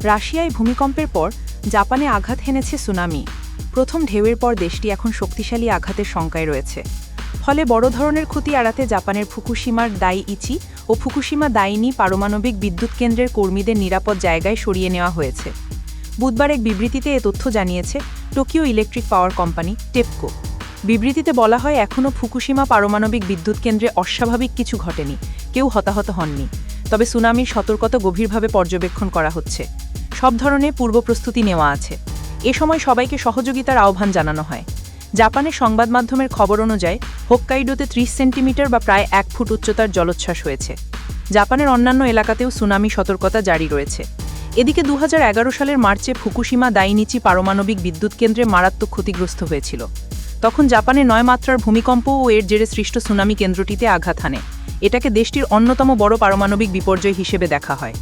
রাশিয়ায় ভূমিকম্পের পর জাপানে আঘাত হেনেছে সুনামি। প্রথম ঢেউয়ের পর দেশটি এখন শক্তিশালী আঘাতের শঙ্কায় রয়েছে। ফলে বড় ধরনের ক্ষতি এড়াতে জাপানের ফুকুশিমার দাইইচি ও ফুকুশিমা দাইনি পারমাণবিক বিদ্যুৎ কেন্দ্রের কর্মীদের নিরাপদ জায়গায় সরিয়ে নেওয়া হয়েছে। বুধবার এক বিবৃতিতে এ তথ্য জানিয়েছে Tokyo electric power company TEPCO. বিবৃতিতে বলা হয়, এখনও ফুকুশিমা পারমাণবিক বিদ্যুৎ কেন্দ্রে অস্বাভাবিক কিছু ঘটেনি, কেউ হতাহত হননি। তবে সুনামির সতর্কতা গভীরভাবে পর্যবেক্ষণ করা হচ্ছে। সব ধরনের পূর্বপ্রস্তুতি নেওয়া আছে। এ সময় সবাইকে সহযোগিতার আহ্বান জানানো হয়। জাপানের সংবাদ মাধ্যমের খবর অনুযায়ী হোক্কাইডোতে 30 সেন্টিমিটার বা প্রায় 1 ফুট উচ্চতার জলোচ্ছ্বাস হয়েছে। জাপানের অন্যান্য এলাকাতেও সুনামি সতর্কতা জারি রয়েছে। এদিকে 2011 সালের মার্চে ফুকুশিমা দাইনিচি পারমাণবিক বিদ্যুৎ কেন্দ্রে মারাত্মক ক্ষতিগ্রস্ত হয়েছিল। তখন জাপানে 9 মাত্রার ভূমিকম্প ও এর জেরে সৃষ্ট সুনামি কেন্দ্রটিতে আঘাত হানে। এটাকে দেশটির অন্যতম বড় পারমাণবিক বিপর্যয় হিসেবে দেখা হয়।